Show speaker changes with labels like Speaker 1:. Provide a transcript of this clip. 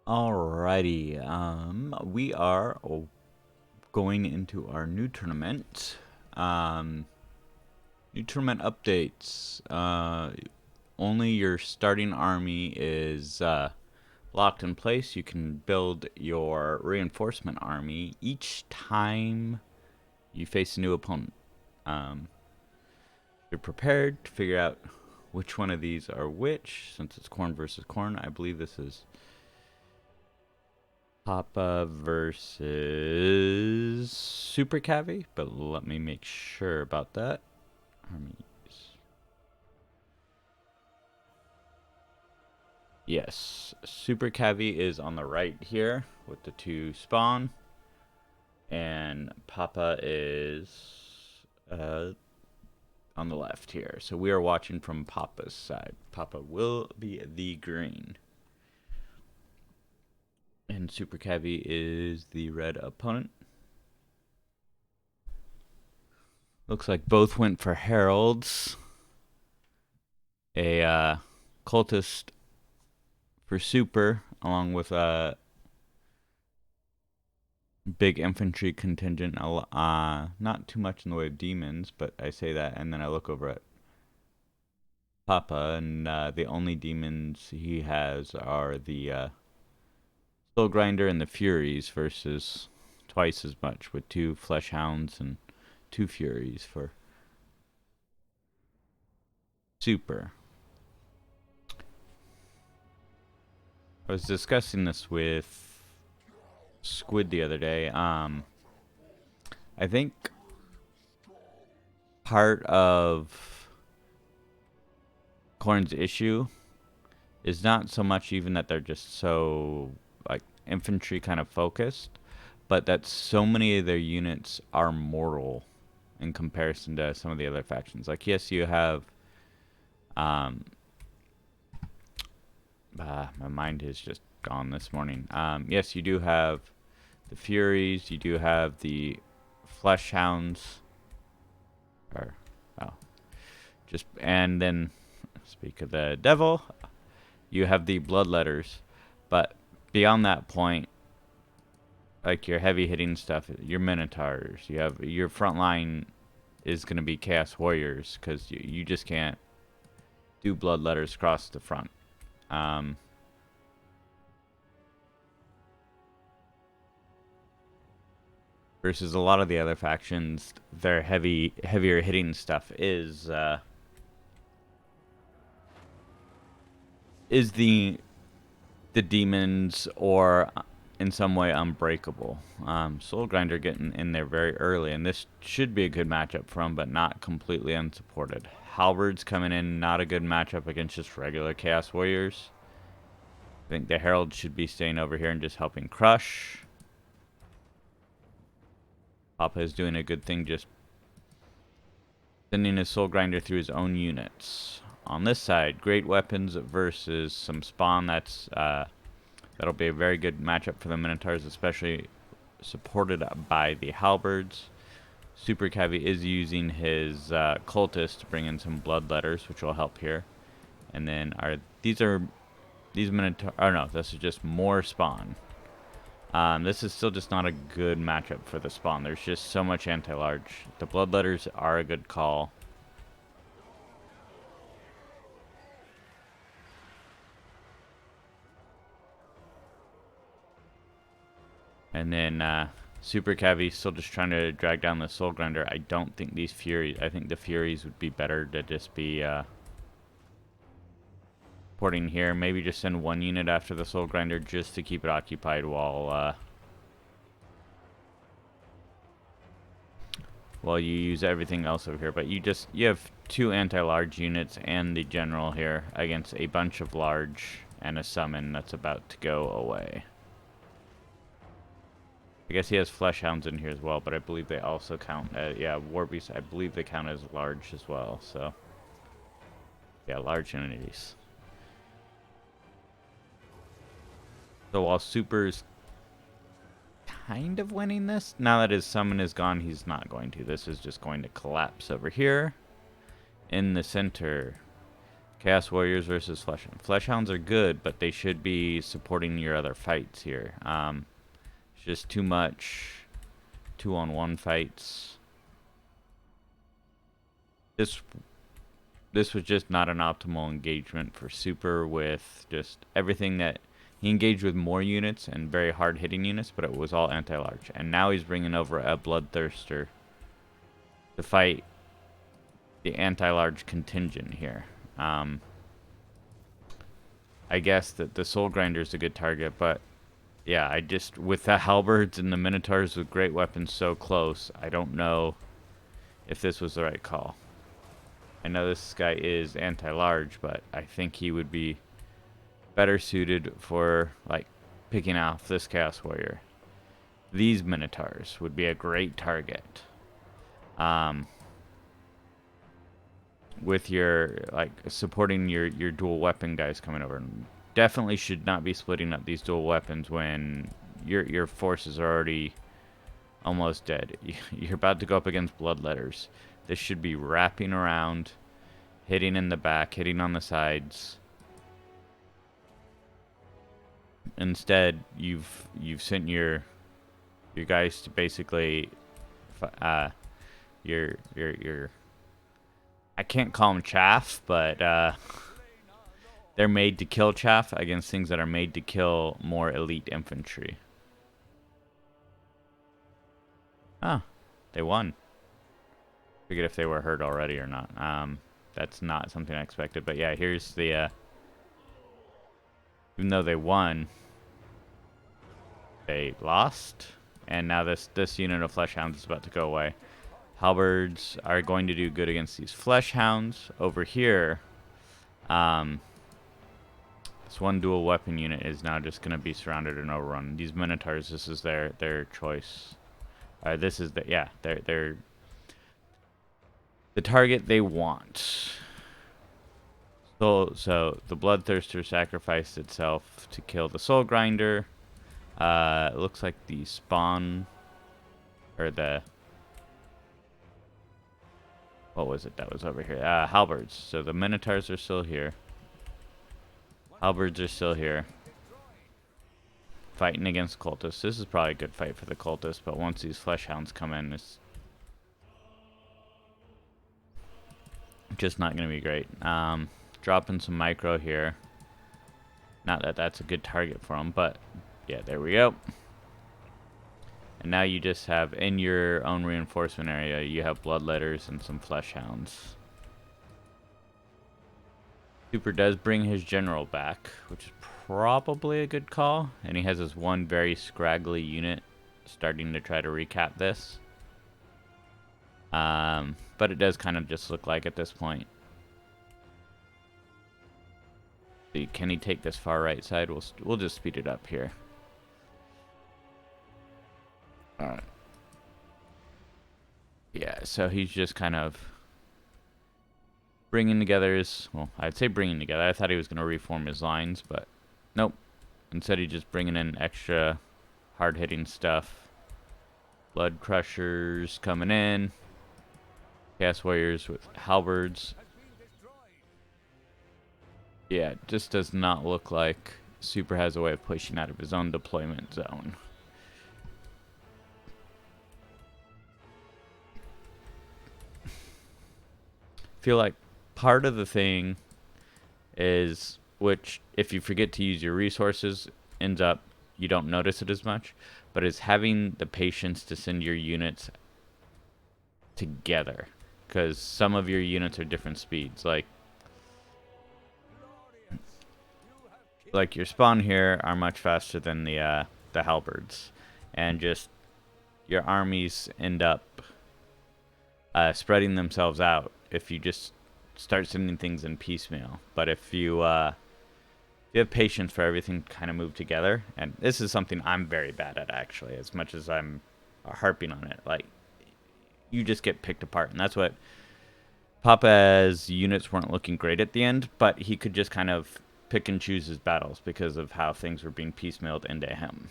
Speaker 1: Alrighty, we are going into our new tournament. New tournament updates. Only your starting army is locked in place. You can build your reinforcement army each time you face a new opponent. You're prepared to figure out which one of these are which. Since it's Khorne versus Khorne, I believe this is Papa versus Supercavy, but let me make sure about that. Armies. Yes, Supercavy is on the right here with the two spawn, and Papa is on the left here. So we are watching from Papa's side. Papa will be the green. And Supercavy is the red opponent. Looks like both went for heralds. A cultist for super, along with a big infantry contingent. Not too much in the way of demons, but I say that, and then I look over at Papa, and the only demons he has are the Soul Grinder and the Furies versus twice as much with 2 Flesh Hounds and 2 Furies for super. I was discussing this with Squid the other day. I think part of Khorne's issue is not so much even that they're just so like infantry kind of focused, but that so many of their units are mortal in comparison to some of the other factions. Like, yes, you have my mind is just gone this morning. Yes, you do have the Furies, you do have the Flesh Hounds, and then speak of the Devil, you have the Bloodletters, but beyond that point, like your heavy hitting stuff, your Minotaurs, you have your front line is going to be Chaos Warriors, because you just can't do Bloodletters across the front. Versus a lot of the other factions, their heavier hitting stuff is the demons, or in some way unbreakable. Soul Grinder getting in there very early, and this should be a good matchup for him, but not completely unsupported. Halberds coming in, not a good matchup against just regular Chaos Warriors. I think the Herald should be staying over here and just helping crush. Papa is doing a good thing, just sending his Soul Grinder through his own units. On this side, great weapons versus some spawn. That'll be a very good matchup for the Minotaurs, especially supported by the Halberds. Supercavy is using his cultist to bring in some Bloodletters, which will help here. And then these Minotaurs? Oh no, this is just more spawn. This is still just not a good matchup for the spawn. There's just so much anti-large. The Bloodletters are a good call. And then Supercavy still just trying to drag down the Soul Grinder. I don't think these Furies... I think the Furies would be better to just be porting here. Maybe just send one unit after the Soul Grinder just to keep it occupied while you use everything else over here. But you have 2 anti-large units and the general here against a bunch of large and a summon that's about to go away. I guess he has Flesh Hounds in here as well, but I believe they also count. Yeah, Warbeasts, I believe they count as large as well. So, yeah, large entities. So while Super's kind of winning this, now that his summon is gone, he's not going to. This is just going to collapse over here. In the center, Chaos Warriors versus Fleshhounds. Fleshhounds are good, but they should be supporting your other fights here. It's just too much 2-on-1 fights. This was just not an optimal engagement for Super with just everything that he engaged with more units and very hard hitting units, but it was all anti-large. And now he's bringing over a Bloodthirster to fight the anti-large contingent here. I guess that the Soul Grinder is a good target, but yeah, I just, with the Halberds and the Minotaurs with great weapons so close, I don't know if this was the right call. I know this guy is anti-large, but I think he would be better suited for, like, picking off this Chaos Warrior. These Minotaurs would be a great target. With your, like, supporting your dual weapon guys coming over. Definitely should not be splitting up these dual weapons when your forces are already almost dead. You're about to go up against Bloodletters. This should be wrapping around, hitting in the back, hitting on the sides. Instead, you've sent your guys to basically your I can't call them chaff, but they're made to kill chaff against things that are made to kill more elite infantry. Ah, they won. Forget if they were hurt already or not. That's not something I expected. But yeah, here's the even though they won, they lost, and now this unit of Fleshhounds is about to go away. Halberds are going to do good against these Fleshhounds. Over here, this one dual weapon unit is now just going to be surrounded and overrun. These Minotaurs, this is their choice. This is they're the target they want. So the Bloodthirster sacrificed itself to kill the Soul Grinder. It looks like the spawn, or the, what was it that was over here? Halberds. So the Minotaurs are still here. Halberds are still here. Fighting against cultists. This is probably a good fight for the cultists, but once these Fleshhounds come in, it's just not going to be great. Dropping some micro here. Not that that's a good target for them, but yeah, there we go. And now you just have, in your own reinforcement area, you have Bloodletters and some Fleshhounds. Super does bring his general back, which is probably a good call. And he has this one very scraggly unit starting to try to recap this. But it does kind of just look like at this point. Can he take this far right side? We'll just speed it up here. Alright. Yeah, so he's just kind of bringing together his, well, I'd say bringing together. I thought he was going to reform his lines, but nope. Instead, he's just bringing in extra hard-hitting stuff. Blood Crushers coming in. Chaos Warriors with Halberds. Yeah, it just does not look like Super has a way of pushing out of his own deployment zone. Feel like part of the thing is, which if you forget to use your resources, ends up you don't notice it as much, but is having the patience to send your units together, because some of your units are different speeds. Like your spawn here are much faster than the Halberds, and just your armies end up spreading themselves out if you just start sending things in piecemeal. But if you have patience for everything to kind of move together, and this is something I'm very bad at actually, as much as I'm harping on it, like, you just get picked apart. And that's what Papa's units weren't looking great at the end, but he could just kind of pick and choose his battles because of how things were being piecemealed into him.